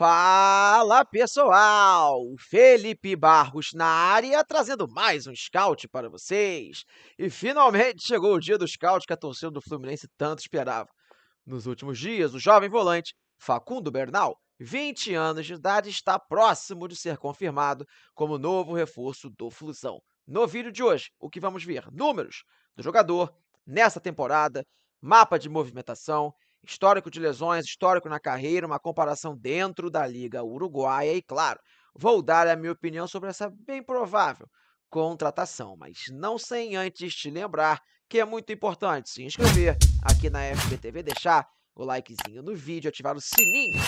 Fala pessoal, Felipe Barros na área, trazendo mais um scout para vocês. E finalmente chegou o dia do scout que a torcida do Fluminense tanto esperava. Nos últimos dias, o jovem volante Facundo Bernal, 20 anos de idade, está próximo de ser confirmado como novo reforço do Flusão. No vídeo de hoje, o que vamos ver? Números do jogador nessa temporada, mapa de movimentação, histórico de lesões, histórico na carreira, uma comparação dentro da Liga Uruguaia e, claro, vou dar a minha opinião sobre essa bem provável contratação, mas não sem antes te lembrar que é muito importante se inscrever aqui na FBTV, deixar o likezinho no vídeo, ativar o sininho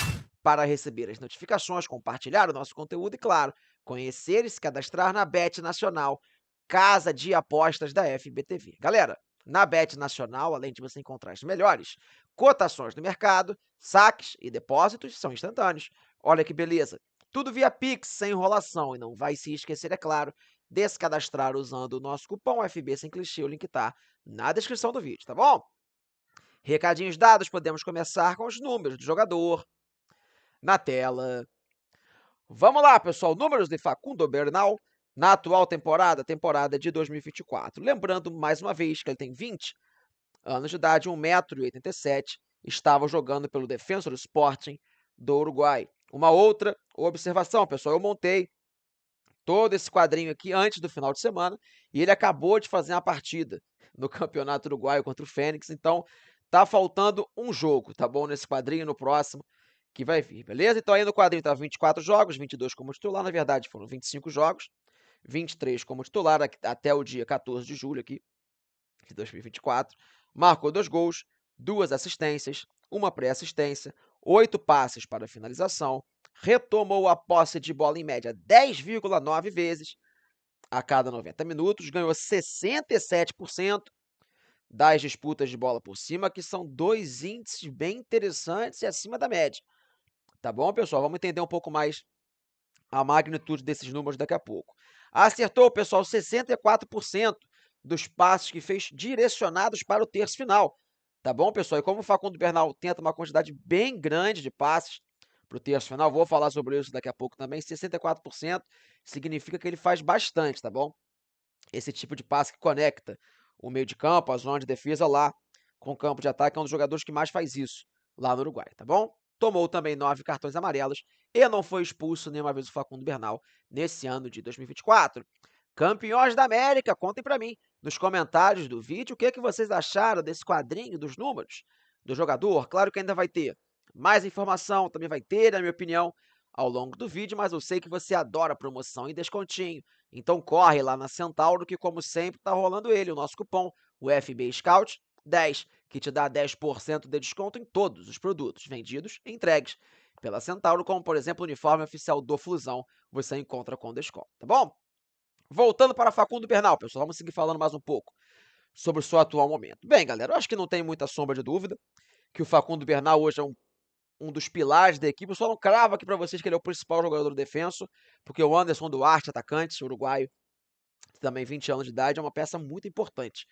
para receber as notificações, compartilhar o nosso conteúdo e, claro, conhecer e se cadastrar na Bet Nacional, casa de apostas da FBTV. Galera, na Bet Nacional, além de você encontrar as melhores cotações no mercado, saques e depósitos são instantâneos. Olha que beleza! Tudo via Pix, sem enrolação. E não vai se esquecer, é claro, de se cadastrar usando o nosso cupom FB sem clichê. O link está na descrição do vídeo, tá bom? Recadinhos dados, podemos começar com os números do jogador na tela. Vamos lá, pessoal. Números de Facundo Bernal na atual temporada de 2024. Lembrando, mais uma vez, que ele tem 20 anos de idade, 1,87 m, estava jogando pelo Defensor Sporting do Uruguai. Uma outra observação, pessoal, eu montei todo esse quadrinho aqui antes do final de semana e ele acabou de fazer uma partida no Campeonato Uruguaio contra o Fênix, então tá faltando um jogo, tá bom? Nesse quadrinho, no próximo que vai vir, beleza? Então aí no quadrinho tá 24 jogos, 22 como titular, na verdade foram 25 jogos, 23 como titular até o dia 14 de julho aqui de 2024. Marcou 2 gols, 2 assistências, uma pré-assistência, 8 passes para finalização, retomou a posse de bola em média 10,9 vezes a cada 90 minutos, ganhou 67% das disputas de bola por cima, que são 2 índices bem interessantes e acima da média. Tá bom, pessoal? Vamos entender um pouco mais a magnitude desses números daqui a pouco. Acertou, pessoal, 64% dos passes que fez direcionados para o terço final. Tá bom, pessoal? E como o Facundo Bernal tenta uma quantidade bem grande de passes para o terço final, vou falar sobre isso daqui a pouco também, 64% significa que ele faz bastante, tá bom? Esse tipo de passe que conecta o meio de campo, a zona de defesa lá com o campo de ataque, é um dos jogadores que mais faz isso lá no Uruguai, tá bom? Tomou também 9 cartões amarelos e não foi expulso nenhuma vez o Facundo Bernal nesse ano de 2024. Campeões da América, contem para mim nos comentários do vídeo o que vocês acharam desse quadrinho, dos números do jogador. Claro que ainda vai ter mais informação, também vai ter, na minha opinião, ao longo do vídeo, mas eu sei que você adora promoção e descontinho. Então corre lá na Centauro que, como sempre, tá rolando ele, o nosso cupom, o FB Scout 10, que te dá 10% de desconto em todos os produtos vendidos e entregues pela Centauro, como, por exemplo, o uniforme oficial do Flusão, você encontra com desconto, tá bom? Voltando para Facundo Bernal, pessoal, vamos seguir falando mais um pouco sobre o seu atual momento. Bem, galera, eu acho que não tem muita sombra de dúvida que o Facundo Bernal hoje é um dos pilares da equipe. Eu só não cravo aqui para vocês que ele é o principal jogador do defenso, porque o Anderson Duarte, atacante uruguaio, também 20 anos de idade, é uma peça muito importante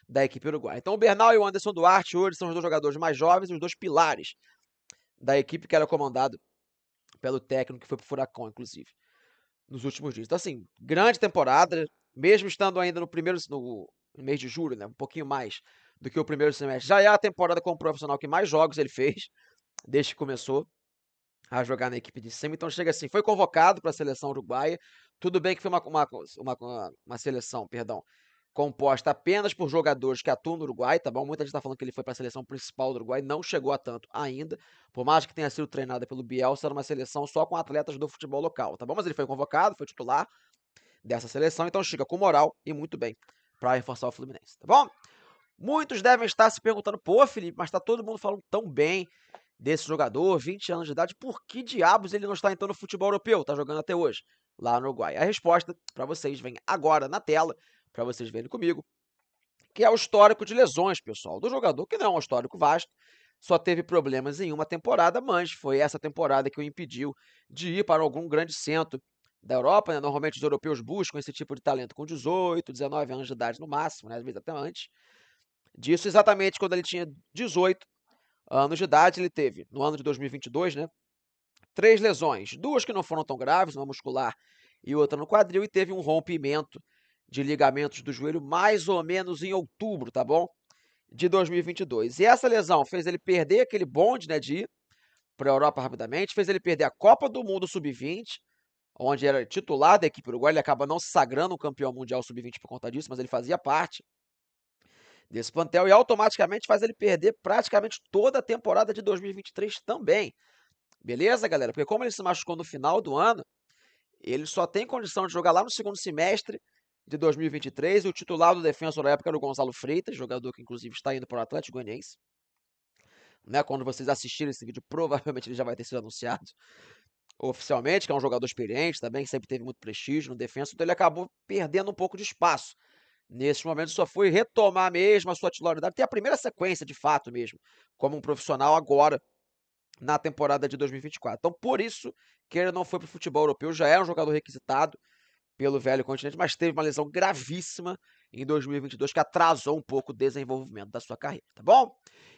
da equipe uruguaia. Então o Bernal e o Anderson Duarte hoje são os 2 jogadores mais jovens, os 2 pilares da equipe que era comandado pelo técnico que foi pro Furacão, inclusive, nos últimos dias. Então assim, grande temporada, mesmo estando ainda no mês de julho, né, um pouquinho mais do que o primeiro semestre. Já é a temporada como profissional que mais jogos ele fez desde que começou a jogar na equipe de cima. Então chega assim, foi convocado para a seleção uruguaia. Tudo bem que foi uma seleção, perdão, composta apenas por jogadores que atuam no Uruguai, tá bom? Muita gente tá falando que ele foi para a seleção principal do Uruguai, não chegou a tanto ainda. Por mais que tenha sido treinada pelo Bielsa, era uma seleção só com atletas do futebol local, tá bom? Mas ele foi convocado, foi titular dessa seleção, então chega com moral e muito bem para reforçar o Fluminense, tá bom? Muitos devem estar se perguntando, pô, Felipe, mas tá todo mundo falando tão bem desse jogador, 20 anos de idade, por que diabos ele não está então no futebol europeu? Tá jogando até hoje, lá no Uruguai. A resposta para vocês vem agora na tela, para vocês verem comigo, que é o histórico de lesões, pessoal, do jogador, que não é um histórico vasto, só teve problemas em uma temporada, mas foi essa temporada que o impediu de ir para algum grande centro da Europa, né? Normalmente os europeus buscam esse tipo de talento com 18, 19 anos de idade no máximo, né? Às vezes até antes disso, exatamente quando ele tinha 18 anos de idade, ele teve, no ano de 2022, né, 3 lesões, 2 que não foram tão graves, uma muscular e outra no quadril, e teve um rompimento de ligamentos do joelho mais ou menos em outubro, tá bom? De 2022. E essa lesão fez ele perder aquele bonde, né, de ir para a Europa rapidamente, fez ele perder a Copa do Mundo Sub-20, onde era titular da equipe uruguaia. Ele acaba não se sagrando um campeão mundial Sub-20 por conta disso, mas ele fazia parte desse plantel, e automaticamente faz ele perder praticamente toda a temporada de 2023 também. Beleza, galera? Porque como ele se machucou no final do ano, ele só tem condição de jogar lá no segundo semestre de 2023, e o titular do Defensor na época era o Gonzalo Freitas, jogador que inclusive está indo para o Atlético Goianiense. Né, quando vocês assistirem esse vídeo, provavelmente ele já vai ter sido anunciado oficialmente, que é um jogador experiente também, que sempre teve muito prestígio no Defensor, então ele acabou perdendo um pouco de espaço. Nesse momento só foi retomar mesmo a sua titularidade, ter a primeira sequência de fato mesmo, como um profissional agora, na temporada de 2024. Então por isso que ele não foi para o futebol europeu, já é um jogador requisitado pelo velho continente, mas teve uma lesão gravíssima em 2022 que atrasou um pouco o desenvolvimento da sua carreira, tá bom?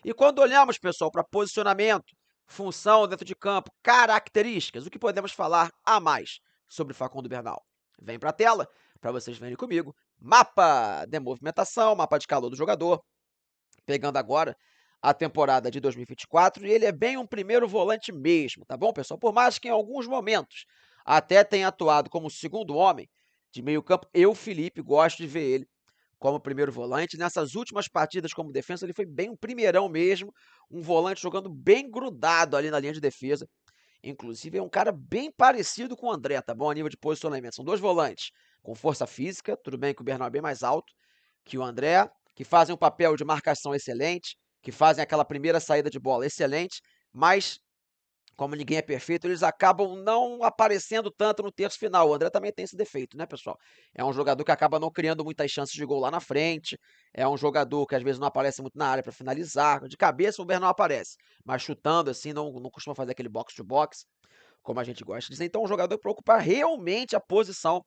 E quando olhamos, pessoal, para posicionamento, função dentro de campo, características, o que podemos falar a mais sobre Facundo Bernal? Vem para a tela para vocês verem comigo. Mapa de movimentação, mapa de calor do jogador, pegando agora a temporada de 2024, e ele é bem um primeiro volante mesmo, tá bom, pessoal? Por mais que em alguns momentos até tenha atuado como segundo homem de meio campo, eu, Felipe, gosto de ver ele como primeiro volante. Nessas últimas partidas como defesa, ele foi bem um primeirão mesmo, um volante jogando bem grudado ali na linha de defesa. Inclusive, é um cara bem parecido com o André, tá bom? A nível de posicionamento. São 2 volantes com força física, tudo bem que o Bernal é bem mais alto que o André, que fazem um papel de marcação excelente, que fazem aquela primeira saída de bola excelente, mas como ninguém é perfeito, eles acabam não aparecendo tanto no terço final. O André também tem esse defeito, né, pessoal? É um jogador que acaba não criando muitas chances de gol lá na frente. É um jogador que às vezes não aparece muito na área para finalizar. De cabeça o Bernal aparece, mas chutando assim, não costuma fazer aquele box-to-box, como a gente gosta de dizer. Então, é um jogador para ocupar realmente a posição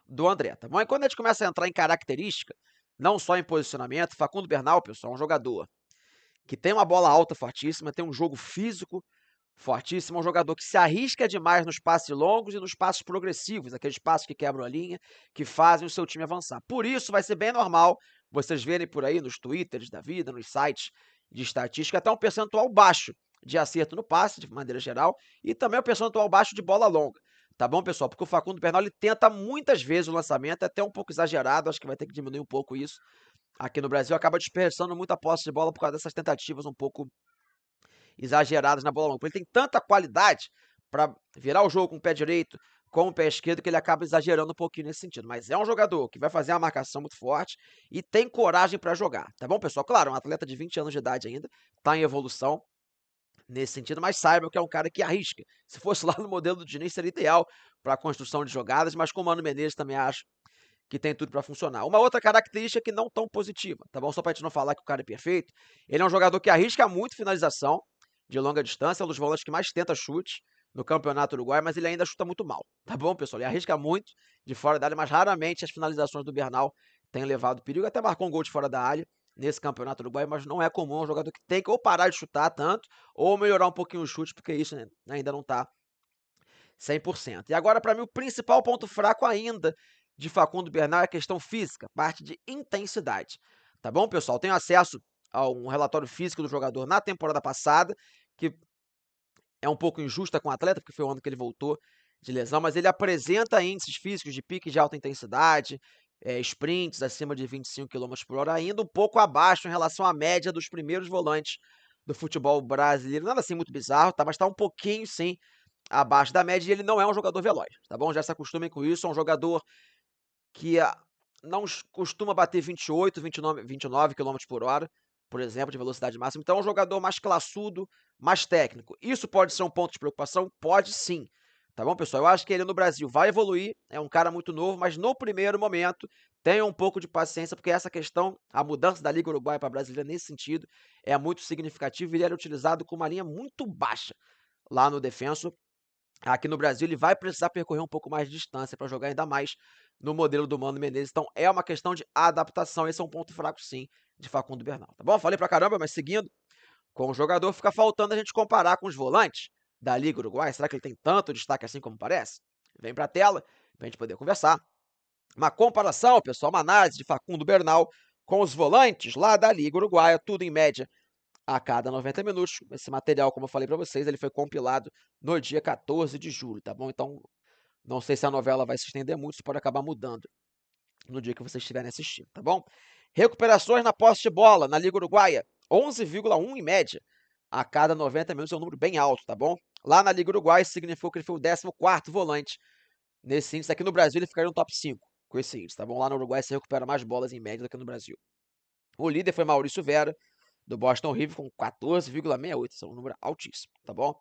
do André, tá bom? E quando a gente começa a entrar em característica, não só em posicionamento, Facundo Bernal, pessoal, é um jogador que tem uma bola alta fortíssima, tem um jogo físico fortíssimo, é um jogador que se arrisca demais nos passes longos e nos passes progressivos, aqueles passes que quebram a linha, que fazem o seu time avançar. Por isso, vai ser bem normal vocês verem por aí nos twitters da vida, nos sites de estatística, até um percentual baixo de acerto no passe, de maneira geral, e também um percentual baixo de bola longa. Tá bom, pessoal? Porque o Facundo Bernal ele tenta muitas vezes o lançamento, é até um pouco exagerado, acho que vai ter que diminuir um pouco isso. Aqui no Brasil acaba desperdiçando muita posse de bola por causa dessas tentativas um pouco exageradas na bola longa. Ele tem tanta qualidade para virar o jogo com o pé direito, com o pé esquerdo, que ele acaba exagerando um pouquinho nesse sentido. Mas é um jogador que vai fazer uma marcação muito forte e tem coragem para jogar. Tá bom, pessoal? Claro, um atleta de 20 anos de idade ainda, tá em evolução nesse sentido, mas saiba que é um cara que arrisca. Se fosse lá no modelo do Diniz, seria ideal para a construção de jogadas, mas com o Mano Menezes também acho que tem tudo para funcionar. Uma outra característica que não tão positiva, tá bom? Só pra gente não falar que o cara é perfeito, ele é um jogador que arrisca muito finalização de longa distância, é um dos volantes que mais tenta chute no campeonato uruguaio, mas ele ainda chuta muito mal, tá bom, pessoal? Ele arrisca muito de fora da área, mas raramente as finalizações do Bernal têm levado perigo. Até marcou um gol de fora da área nesse campeonato uruguaio, mas não é comum, é um jogador que tem que ou parar de chutar tanto, ou melhorar um pouquinho o chute, porque isso, né, ainda não tá 100%. E agora, para mim, o principal ponto fraco ainda de Facundo Bernal é a questão física, parte de intensidade. Tá bom, pessoal? Tenho acesso a um relatório físico do jogador na temporada passada, que é um pouco injusta com o atleta, porque foi o ano que ele voltou de lesão, mas ele apresenta índices físicos de pique de alta intensidade, sprints acima de 25 km por hora, ainda um pouco abaixo em relação à média dos primeiros volantes do futebol brasileiro. Nada assim muito bizarro, tá? Mas tá um pouquinho, sim, abaixo da média, e ele não é um jogador veloz, tá bom? Já se acostumem com isso, é um jogador que não costuma bater 28, 29 km por hora, por exemplo, de velocidade máxima. Então é um jogador mais classudo, mais técnico. Isso pode ser um ponto de preocupação? Pode sim. Tá bom, pessoal? Eu acho que ele no Brasil vai evoluir, é um cara muito novo, mas no primeiro momento tenha um pouco de paciência, porque essa questão, a mudança da Liga Uruguaia para a brasileira nesse sentido, é muito significativa, e ele era utilizado com uma linha muito baixa lá no Defensa. Aqui no Brasil ele vai precisar percorrer um pouco mais de distância para jogar, ainda mais no modelo do Mano Menezes. Então é uma questão de adaptação. Esse é um ponto fraco, sim, de Facundo Bernal. Tá bom? Falei pra caramba, mas seguindo com o jogador, fica faltando a gente comparar com os volantes. da Liga Uruguaia? Será que ele tem tanto destaque assim como parece? Vem para a tela para a gente poder conversar. Uma comparação, pessoal, uma análise de Facundo Bernal com os volantes lá da Liga Uruguaia, tudo em média a cada 90 minutos. Esse material, como eu falei para vocês, ele foi compilado no dia 14 de julho, tá bom? Então, não sei se a novela vai se estender muito, isso pode acabar mudando no dia que vocês estiverem assistindo, tá bom? Recuperações na posse de bola na Liga Uruguaia, 11,1 em média a cada 90 minutos, é um número bem alto, tá bom? Lá na Liga Uruguaia, isso significou que ele foi o 14º volante nesse índice. Aqui no Brasil, ele ficaria no top 5 com esse índice, tá bom? Lá no Uruguai, você recupera mais bolas em média do que no Brasil. O líder foi Maurício Vera, do Boston River, com 14,68. Isso é um número altíssimo, tá bom?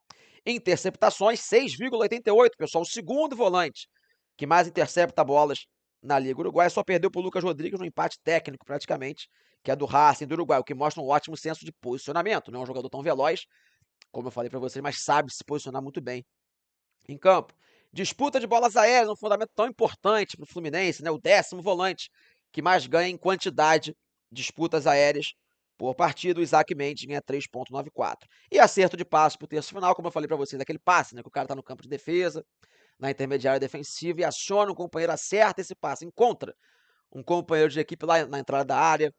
Interceptações, 6,88, pessoal. O segundo volante que mais intercepta bolas na Liga Uruguaia, só perdeu para o Lucas Rodrigues no empate técnico, praticamente, que é do Racing do Uruguai, o que mostra um ótimo senso de posicionamento. Não é um jogador tão veloz, como eu falei para vocês, mas sabe se posicionar muito bem em campo. Disputa de bolas aéreas, um fundamento tão importante para o Fluminense, né? O 10º volante que mais ganha em quantidade de disputas aéreas por partida. O Isaac Mendes ganha 3,94. E acerto de passe para o terço final, como eu falei para vocês, aquele passe, né? Que o cara está no campo de defesa, na intermediária defensiva, e aciona um companheiro, acerta esse passe, encontra um companheiro de equipe lá na entrada da área,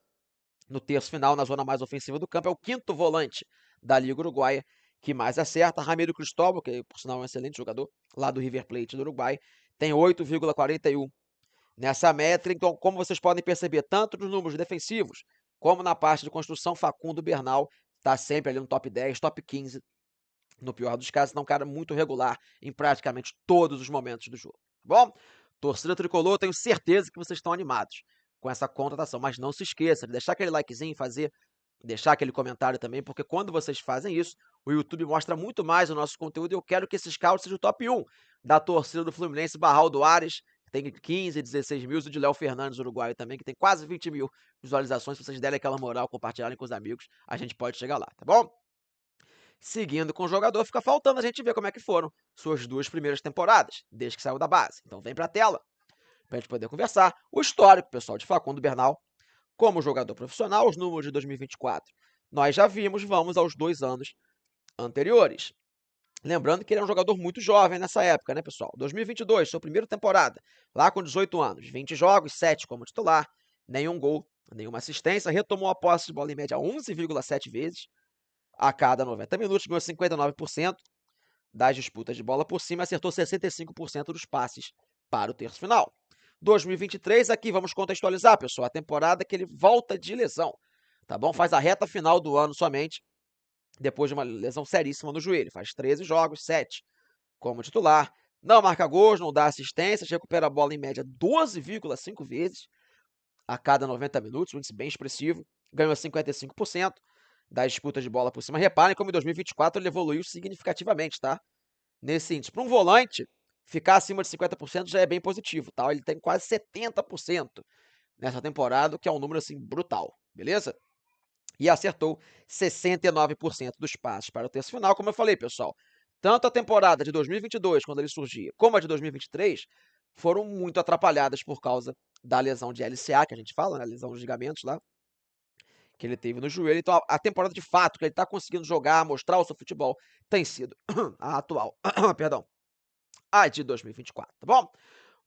no terço final, na zona mais ofensiva do campo. É o 5º volante da Liga Uruguaia que mais acerta. Ramiro Cristóbal, que por sinal é um excelente jogador, lá do River Plate do Uruguai, tem 8,41 nessa métrica. Então, como vocês podem perceber, tanto nos números defensivos, como na parte de construção, Facundo Bernal está sempre ali no top 10, top 15, no pior dos casos. Então, um cara muito regular em praticamente todos os momentos do jogo. Bom, torcida tricolor, tenho certeza que vocês estão animados com essa contratação, mas não se esqueça de deixar aquele likezinho, deixar aquele comentário também, porque quando vocês fazem isso, o YouTube mostra muito mais o nosso conteúdo, e eu quero que esse scout seja o top 1 da torcida do Fluminense. Barral Ares, que tem 15, 16 mil, e o de Léo Fernandes, uruguaio também, que tem quase 20 mil visualizações. Se vocês derem aquela moral, compartilharem com os amigos, a gente pode chegar lá, tá bom? Seguindo com o jogador, fica faltando a gente ver como é que foram suas 2 primeiras temporadas, desde que saiu da base. Então vem pra tela, pra gente poder conversar. O histórico, pessoal, de Facundo Bernal como jogador profissional, os números de 2024 nós já vimos, vamos aos 2 anos anteriores. Lembrando que ele é um jogador muito jovem nessa época, né, pessoal? 2022, sua primeira temporada, lá com 18 anos, 20 jogos, 7 como titular, nenhum gol, nenhuma assistência, retomou a posse de bola em média 11,7 vezes a cada 90 minutos, ganhou 59% das disputas de bola por cima, acertou 65% dos passes para o terço final. 2023, aqui vamos contextualizar, pessoal, a temporada que ele volta de lesão, tá bom? Faz a reta final do ano somente, depois de uma lesão seríssima no joelho. Faz 13 jogos, 7 como titular, não marca gols, não dá assistências, recupera a bola em média 12,5 vezes a cada 90 minutos, um índice bem expressivo, ganhou 55% das disputas de bola por cima. Reparem como em 2024 ele evoluiu significativamente, tá? Nesse índice. Para um volante, ficar acima de 50% já é bem positivo, tá? Ele tem quase 70% nessa temporada, que é um número assim brutal, beleza? E acertou 69% dos passes para o terço final. Como eu falei, pessoal, tanto a temporada de 2022, quando ele surgia, como a de 2023, foram muito atrapalhadas por causa da lesão de LCA, que a gente fala, né? Lesão dos ligamentos lá, que ele teve no joelho. Então, a temporada de fato que ele está conseguindo jogar, mostrar o seu futebol, tem sido a atual. Perdão. A de 2024, tá bom?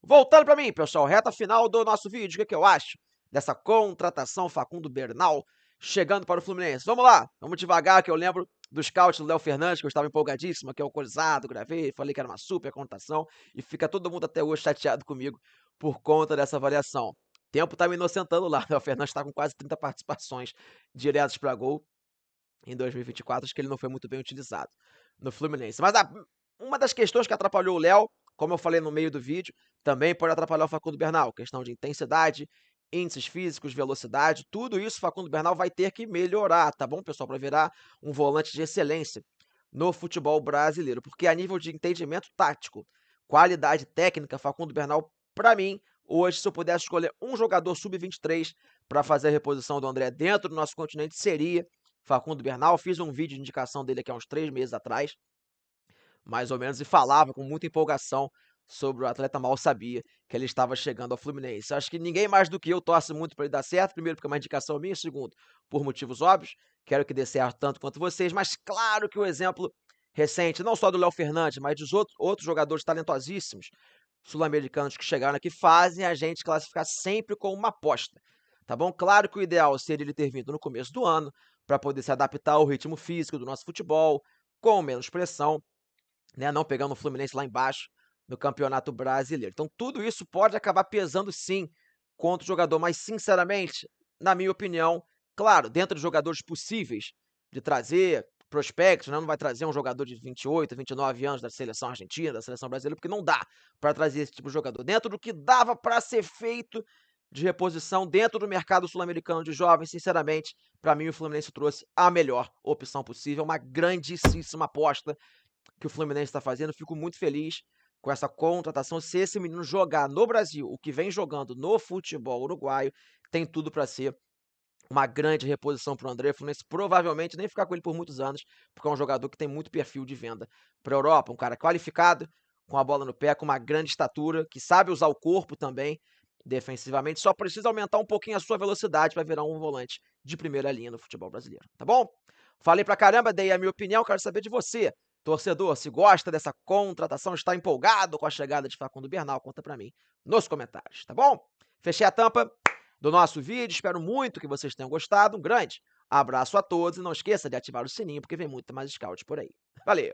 Voltando para mim, pessoal, reta final do nosso vídeo, o que eu acho dessa contratação Facundo Bernal chegando para o Fluminense? Vamos lá, vamos devagar, que eu lembro do scout do Léo Fernandes, que eu estava empolgadíssimo, aqui alcoolizado, gravei, falei que era uma super contratação, e fica todo mundo até hoje chateado comigo por conta dessa avaliação. O tempo tá me inocentando lá, o Léo Fernandes está com quase 30 participações diretas para gol em 2024, acho que ele não foi muito bem utilizado no Fluminense. Mas uma das questões que atrapalhou o Léo, como eu falei no meio do vídeo, também pode atrapalhar o Facundo Bernal. Questão de intensidade, índices físicos, velocidade, tudo isso o Facundo Bernal vai ter que melhorar, tá bom, pessoal? Para virar um volante de excelência no futebol brasileiro. Porque a nível de entendimento tático, qualidade técnica, Facundo Bernal, para mim, hoje, se eu pudesse escolher um jogador sub-23 para fazer a reposição do André dentro do nosso continente, seria Facundo Bernal. Fiz um vídeo de indicação dele aqui há uns 3 meses atrás, mais ou menos, e falava com muita empolgação sobre o atleta. Mal sabia que ele estava chegando ao Fluminense. Acho que ninguém mais do que eu torce muito para ele dar certo. Primeiro, porque é uma indicação minha. Segundo, por motivos óbvios. Quero que dê certo tanto quanto vocês. Mas claro que o exemplo recente, não só do Léo Fernandes, mas dos outros jogadores talentosíssimos sul-americanos que chegaram aqui, fazem a gente classificar sempre como uma aposta, tá bom? Claro que o ideal seria ele ter vindo no começo do ano, para poder se adaptar ao ritmo físico do nosso futebol, com menos pressão, né? Não pegando o Fluminense lá embaixo no Campeonato Brasileiro. Então, tudo isso pode acabar pesando sim contra o jogador, mas sinceramente, na minha opinião, claro, dentro dos jogadores possíveis de trazer, prospectos, né? Não vai trazer um jogador de 28, 29 anos da seleção argentina, da seleção brasileira, porque não dá para trazer esse tipo de jogador. Dentro do que dava para ser feito de reposição dentro do mercado sul-americano de jovens, sinceramente, para mim o Fluminense trouxe a melhor opção possível, uma grandíssima aposta que o Fluminense está fazendo. Fico muito feliz com essa contratação. Se esse menino jogar no Brasil, o que vem jogando no futebol uruguaio, tem tudo para ser uma grande reposição para o André. O Fluminense provavelmente nem ficar com ele por muitos anos, porque é um jogador que tem muito perfil de venda para a Europa, um cara qualificado, com a bola no pé, com uma grande estatura, que sabe usar o corpo também defensivamente, só precisa aumentar um pouquinho a sua velocidade para virar um volante de primeira linha no futebol brasileiro, tá bom? Falei pra caramba, dei a minha opinião, quero saber de você, torcedor, se gosta dessa contratação, está empolgado com a chegada de Facundo Bernal, conta pra mim nos comentários, tá bom? Fechei a tampa do nosso vídeo, espero muito que vocês tenham gostado, um grande abraço a todos e não esqueça de ativar o sininho porque vem muito mais scout por aí. Valeu!